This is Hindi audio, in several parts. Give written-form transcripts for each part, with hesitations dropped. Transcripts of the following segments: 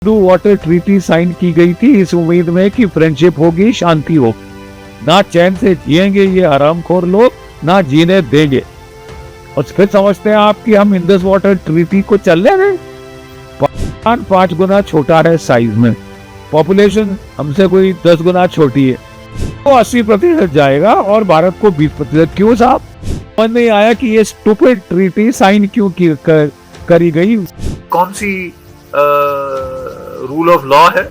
ब्लू वाटर ट्रीटी साइन की गई थी इस उम्मीद में कि फ्रेंडशिप होगी, शांति होगी। ना चैन से जिएंगे ये हरामखोर लोग, ना जीने देंगे। और फिर समझते हैं आप कि हम इंडस वाटर ट्रीटी को चलने दें। पाकिस्तान 5 गुना छोटा है साइज में, पॉपुलेशन हमसे कोई 10 गुना छोटी है, तो 80% जाएगा और भारत को 20%। क्यों साहब? समझ नहीं आया कि ये स्टूपिड ट्रीटी साइन क्यों करी गई। कौन सी रूल ऑफ लॉ है?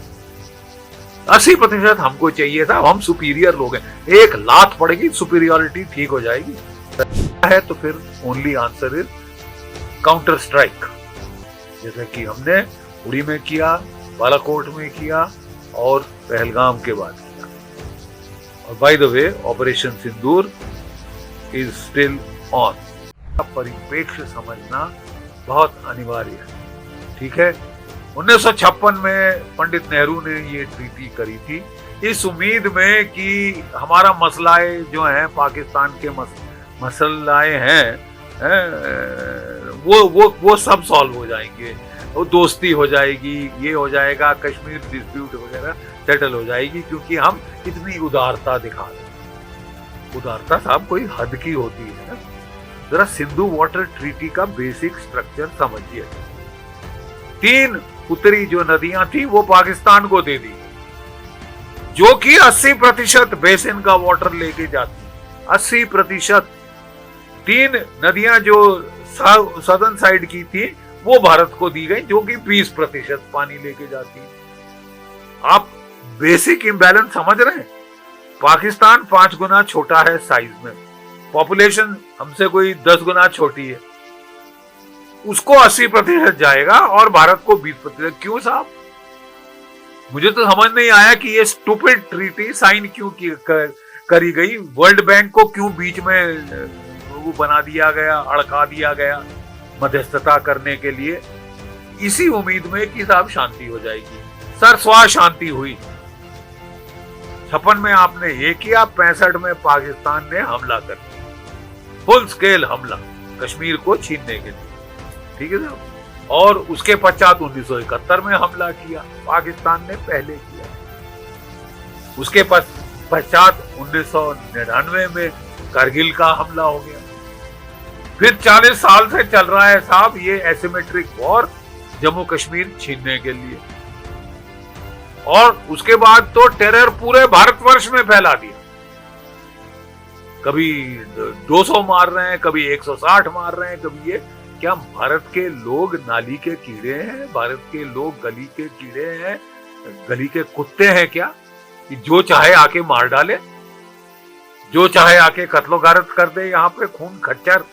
80% हमको चाहिए था, हम सुपीरियर लोग हैं। एक लात पड़ेगी, सुपीरियरिटी ठीक हो जाएगी है तो फिर only answer is counter strike, जैसे कि हमने उड़ी में किया, बालाकोट में किया और पहलगाम के बाद किया। और by the way operation Sindoor is still on. परिप्रेक्ष्य समझना बहुत अनिवार्य है, ठीक है। 1956 में पंडित नेहरू ने ये ट्रीटी करी थी इस उम्मीद में कि हमारा मसलाए जो हैं, पाकिस्तान के मसलाए हैं, वो सब सॉल्व हो जाएंगे, वो दोस्ती हो जाएगी, ये हो जाएगा, कश्मीर डिस्प्यूट वगैरह सेटल हो जाएगी, क्योंकि हम इतनी उदारता दिखा रहे हैं। उदारता साहब कोई हद की होती है। जरा सिंधु वाटर ट्रीटी का बेसिक स्ट्रक्चर समझिए। 3 उत्तरी जो नदियां थी वो पाकिस्तान को दे दी, जो कि 80% बेसिन का वाटर लेके जाती। 80%। 3 नदियां जो सदर्न साइड की थी वो भारत को दी गई, जो कि 20% पानी लेके जाती। आप बेसिक इंबैलेंस समझ रहे हैं? पाकिस्तान 5 गुना छोटा है साइज में, पॉपुलेशन हमसे कोई 10 गुना छोटी है, उसको 80% जाएगा और भारत को 20%। क्यों साहब? मुझे तो समझ नहीं आया कि ये स्टूपिड ट्रीटी साइन क्यों करी गई। वर्ल्ड बैंक को क्यों बीच में वो बना दिया गया, अड़का दिया गया मध्यस्थता करने के लिए, इसी उम्मीद में कि साहब शांति हो जाएगी। सर स्वा शांति हुई। 56 में आपने ये किया, 65 में पाकिस्तान ने हमला कर दिया, फुल स्केल हमला कश्मीर को छीनने के लिए, ठीक है साहब। और उसके पश्चात 1971 में हमला किया, पाकिस्तान ने पहले किया। उसके पश्चात 1999 में कारगिल का हमला हो गया। फिर 40 साल से चल रहा है साहब ये एसिमेट्रिक वॉर जम्मू कश्मीर छीनने के लिए। और उसके बाद तो टेरर पूरे भारतवर्ष में फैला दिया। कभी 200 मार रहे हैं, कभी 160 मार रहे हैं, कभी ये। क्या भारत के लोग नाली के कीड़े हैं? भारत के लोग गली के कीड़े हैं, गली के कुत्ते हैं क्या, कि जो चाहे आके मार डाले, जो चाहे आके कत्लो गारत कर दे, यहाँ पे खून खच्चर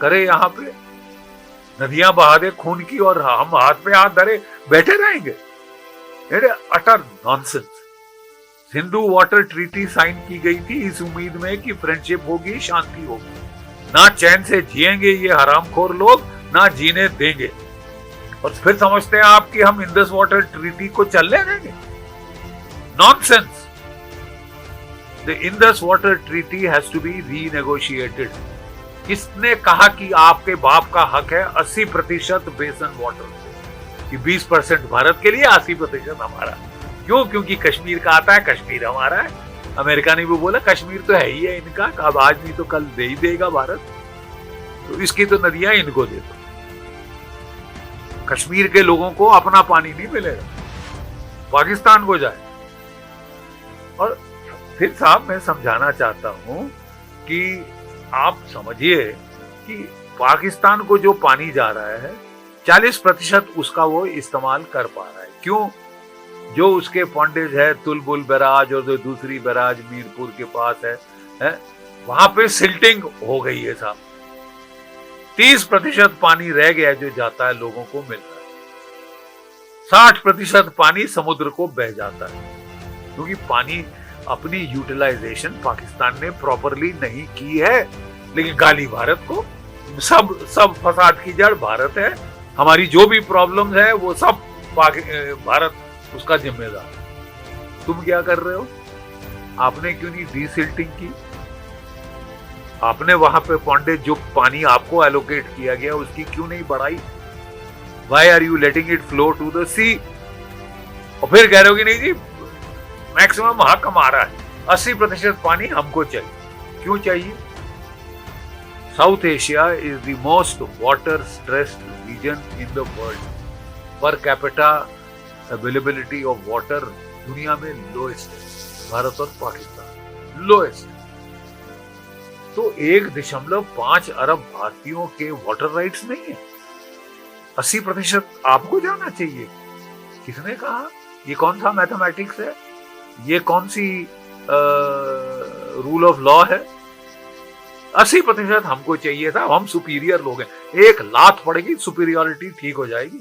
करे, यहाँ पे नदियां बहा दे खून की, और हम हाथ पे हाथ धरे बैठे रहेंगे? Utter nonsense. Sindhu water treaty sign की गई थी इस उम्मीद में कि फ्रेंडशिप होगी, शांति होगी। ना चैन से जिएंगे ये हरामखोर लोग, ना जीने देंगे। और फिर समझते हैं आप कि हम इंडस वाटर ट्रीटी को चलने देंगे? Nonsense. The Indus water treaty has to be renegotiated. किसने कहा कि आपके बाप का हक है 80% बेसन वाटर कि 20% भारत के लिए, 80% हमारा? क्यों? क्योंकि कश्मीर का आता है, कश्मीर हमारा है। अमेरिका ने भी बोला कश्मीर तो है ही है इनका, अब आज नहीं तो कल दे ही देगा भारत, तो इसकी तो नदियां इनको दे दो। कश्मीर के लोगों को अपना पानी नहीं मिलेगा, पाकिस्तान को जाए। और फिर साहब मैं समझाना चाहता हूं कि आप समझिए कि पाकिस्तान को जो पानी जा रहा है 40% उसका वो इस्तेमाल कर पा रहा है। क्यों? जो उसके पॉन्डेज है, तुलबुल बैराज और जो दूसरी बैराज मीरपुर के पास है, वहां पे सिल्टिंग हो गई है साहब। 30% पानी रह गया जो जाता है, लोगों को मिल रहा है। 60% पानी समुद्र को बह जाता है, क्योंकि पानी अपनी यूटिलाइजेशन पाकिस्तान ने प्रॉपरली नहीं की है। लेकिन गाली भारत को, सब फसाद की जड़ भारत है। हमारी जो भी प्रॉब्लम्स है वो सब भारत उसका जिम्मेदार। तुम क्या कर रहे हो? आपने क्यों नहीं डीसिल्टिंग की? आपने वहां पे पॉन्डेज जो पानी आपको एलोकेट किया गया उसकी क्यों नहीं बढ़ाई? Why are you letting it flow to the sea? और फिर कह रहे हो कि नहीं जी मैक्सिमम हक हमारा है, 80% पानी हमको चाहिए। क्यों चाहिए? South Asia is the most water stressed region in the world. Per capita availability of water दुनिया में लोएस्ट है, भारत और पाकिस्तान लोएस्ट। तो 1.5 अरब भारतीयों के वाटर राइट्स नहीं है, 80% आपको जाना चाहिए। किसने कहा? ये कौन सा मैथमेटिक्स है? ये कौन सी रूल ऑफ लॉ है? 80% हमको चाहिए था, हम सुपीरियर लोग हैं। एक लात पड़ेगी, सुपीरियरिटी ठीक हो जाएगी।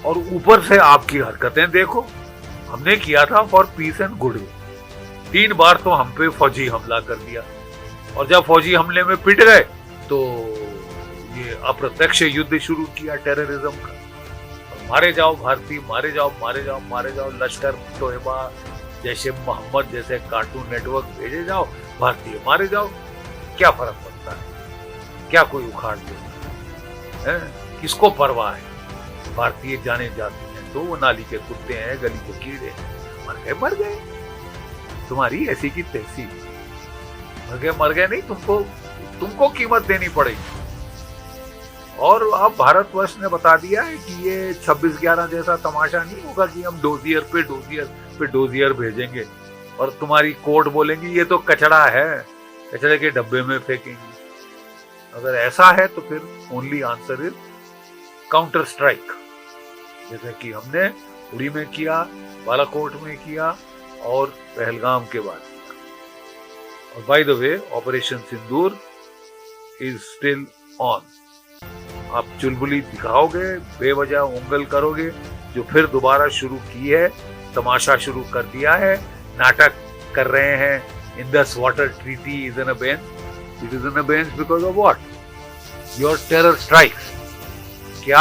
और ऊपर से आपकी हरकतें देखो, हमने किया था फॉर पीस एंड गुडविल। 3 बार तो हम पे फौजी हमला कर दिया, और जब फौजी हमले में पिट गए तो ये अप्रत्यक्ष युद्ध शुरू किया टेररिज्म का। मारे जाओ भारतीय, मारे जाओ, मारे जाओ, मारे जाओ। लश्कर तोयबा जैसे मोहम्मद जैसे कार्टून नेटवर्क भेजे जाओ, भारतीय मारे जाओ। क्या फर्क पड़ता है? क्या कोई उखाड़ देता है? किसको परवाह है? भारतीय जाने जाते हैं तो वो नाली के कुत्ते हैं, गली के कीड़े हैं। मर गए, मर गए। तुम्हारी ऐसी की तैसी। मर गए नहीं, तुमको कीमत देनी पड़ेगी। और अब भारतवर्ष ने बता दिया है कि ये 26/11 जैसा तमाशा नहीं होगा कि हम डोजियर पे डोजियर भेजेंगे और तुम्हारी कोर्ट बोलेंगी ये तो कचरा है, कचरे के डब्बे में फेंकेंगे। अगर ऐसा है तो फिर only answer is counter strike, जैसे कि हमने उड़ी में किया, बालाकोट में किया और पहलगाम के बाद किया। और by the way operation Sindoor is still on. आप चुलबुली दिखाओगे, बेवजह उंगल करोगे, जो फिर दोबारा शुरू की है, तमाशा शुरू कर दिया है, नाटक कर रहे हैं। Indus water treaty is in abeyance. It is in abeyance because of what? Your terror strikes. क्या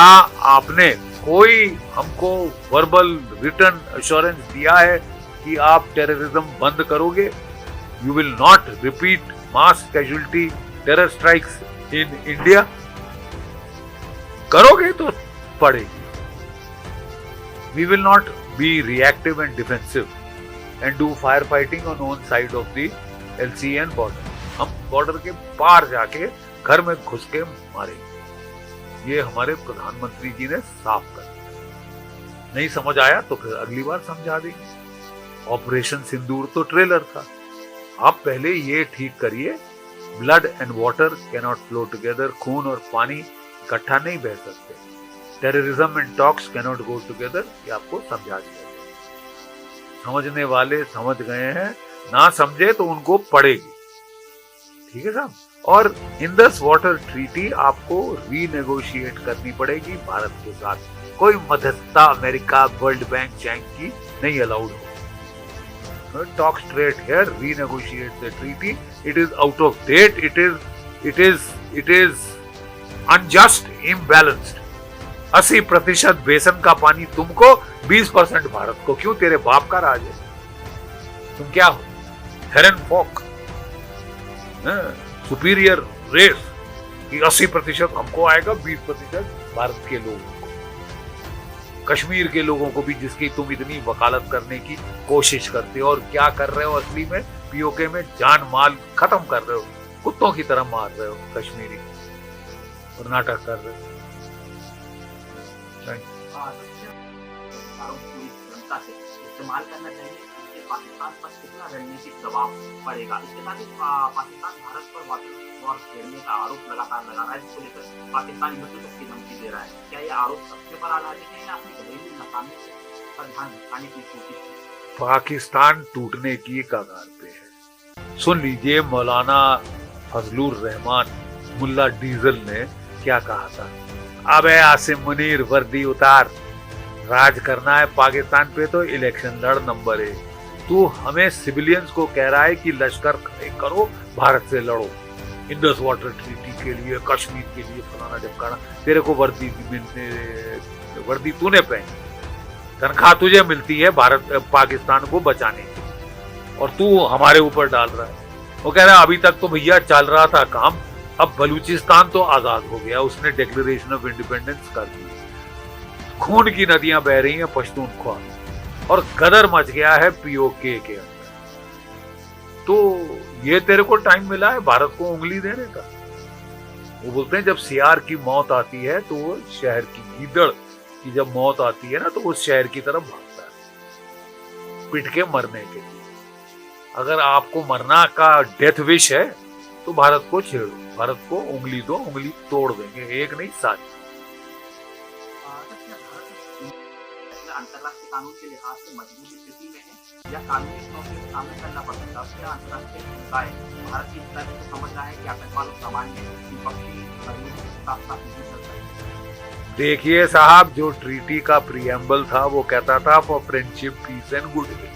आपने कोई हमको वर्बल रिटर्न एश्योरेंस दिया है कि आप टेररिज्म बंद करोगे? You will not repeat mass casualty terror strikes in India. करोगे तो पड़ेगी। We will not be reactive and defensive and do fire fighting on own side of the LCN border. हम बॉर्डर के पार जाके घर में घुस के मारेंगे। ये हमारे प्रधानमंत्री जी ने साफ कर दिया। नहीं समझ आया तो फिर अगली बार समझा देंगे। ऑपरेशन सिंदूर तो ट्रेलर था। आप पहले ये ठीक करिए, blood and water cannot flow together. खून और पानी इकट्ठा नहीं बह सकते। Terrorism and talks cannot go together. ये आपको समझा दिया। समझने वाले समझ गए हैं, ना समझे तो उनको पड़ेगी। ठीक है साहब। और इंडस वाटर ट्रीटी आपको रीनेगोशिएट करनी पड़ेगी भारत के साथ। कोई मध्यस्थता अमेरिका, वर्ल्ड बैंक, चैंग की नहीं अलाउड हो। Talk straight here, renegotiate the treaty. It is out of date. It is unjust, imbalanced. 80% basin का पानी तुमको, 20% भारत को। क्यों? तेरे बाप का राज है। तुम क्या हो? हेरन फॉक, सुपीरियर रेस कि 80% हमको आएगा, 20% भारत के लोगों को। कश्मीर के लोगों को भी, जिसकी तुम इतनी वकालत करने की कोशिश करते हो। और क्या कर रहे हो असली में? POK में जान माल खत्म कर रहे हो, कुत्तों की तरह मार रहे हो कश्मीरी, और नाटक कर रहे हो। इस्तेमाल करना चाहिए। इससे पाकिस्तान पर कितना रणनीतिक दबाव पड़ेगा? इसके साथ ही पाकिस्तान भारत पर वाटर वॉर छेड़ने का आरोप लगातार लगा रहा है, जिसको लेकर पाकिस्तान युद्ध तक की धमकी दे रहा है। क्या ये आरोप सबके पर आधारित है या अपनी घरेलू नाकामी पर ध्यान भटकाने की कोशिश है? पाकिस्तान टूटने की कगार पे है। सुन लीजिए मौलाना फजलुर रहमान मुल्ला डीजल ने क्या कहा था। अबे आसिम मुनीर, वर्दी उतार, राज करना है पाकिस्तान पे तो इलेक्शन लड़, नंबर 1। तू हमें सिविलियंस को कह रहा है कि लश्कर खड़े करो, भारत से लड़ो, इंडस वाटर ट्रीटी के लिए, कश्मीर के लिए, फलाना ढमकाना। तेरे को वर्दी तूने पहनी, तनख्वाह तुझे मिलती है भारत पाकिस्तान को बचाने की, और तू हमारे ऊपर डाल रहा है। वो कह रहा है अभी तक तो भैया चल रहा था काम, अब बलूचिस्तान तो आजाद हो गया, उसने डिक्लेरेशन ऑफ इंडिपेंडेंस कर दी। खून की नदियां बह रही हैं पश्तूनख्वा और गदर मच गया है पीओके के अंदर। तो ये तेरे को टाइम मिला है भारत को उंगली देने का? वो बोलते हैं जब सियार की मौत आती है तो वो शहर की गीदड़ की जब मौत आती है ना तो वो शहर की तरफ भागता है पिट के मरने के लिए। अगर आपको मरना का डेथ विश है तो भारत को छेड़ो, भारत को उंगली दो, उंगली तोड़ देंगे, एक नहीं सारी। अंतर्राष्ट्रीय कानून के लिहाज से मजबूत स्थिति में है या कानूनी चुनौतियों का सामना करना पड़ता है? क्या अंतर्राष्ट्रीय समुदाय भारत की स्थिति को समझ रहा है कि आतंकवाद और सामान्य विपक्षी साथ साथ नहीं चल सकते? देखिए साहब, जो ट्रीटी का प्रीएम्बल था वो कहता था for friendship peace and goodwill.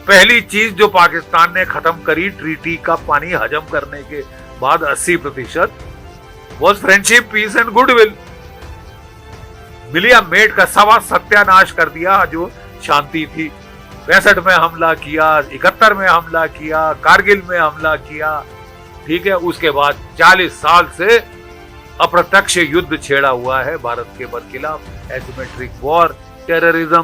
पहली चीज जो पाकिस्तान ने खत्म करी ट्रीटी का पानी हजम करने के बाद 80% was friendship peace and goodwill. मिलिया मेट का सवा सत्यानाश कर दिया जो शांति थी। 65 में हमला किया, 71 में हमला किया, कारगिल में हमला किया, ठीक है। उसके बाद 40 साल से अप्रत्यक्ष युद्ध छेड़ा हुआ है भारत के खिलाफ, एसिमेट्रिक वॉर, टेररिज्म।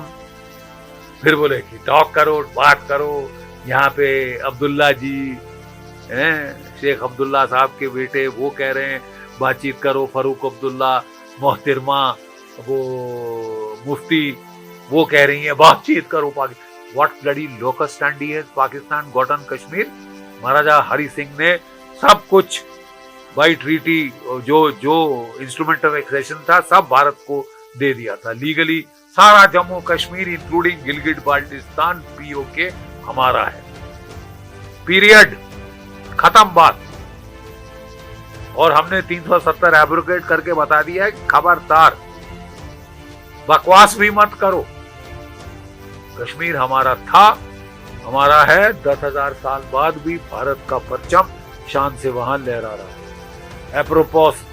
फिर बोले कि टॉक करो, बात करो। यहाँ पे अब्दुल्ला जी हैं, शेख अब्दुल्ला साहब के बेटे, वो कह रहे हैं बातचीत करो। फारूक अब्दुल्ला, मोहतरमा वो मुफ्ती, वो कह रही है बातचीत करो। व्हाट ब्लडी लोकस स्टैंडी है पाकिस्तान गॉटन कश्मीर। महाराजा हरि सिंह ने सब कुछ बाई ट्रीटी जो इंस्ट्रूमेंट ऑफ एक्सेशन था सब भारत को दे दिया था लीगली। सारा जम्मू कश्मीर इंक्लूडिंग गिलगिट बाल्टिस्तान पीओके हमारा है। पीरियड, खत्म बात। और हमने 370 एब्रोगेट करके बता दिया है खबरदार बकवास भी मत करो। कश्मीर हमारा था, हमारा है। 10,000 साल बाद भी भारत का परचम शान से वहां लहरा रहा है। एप्रोपोस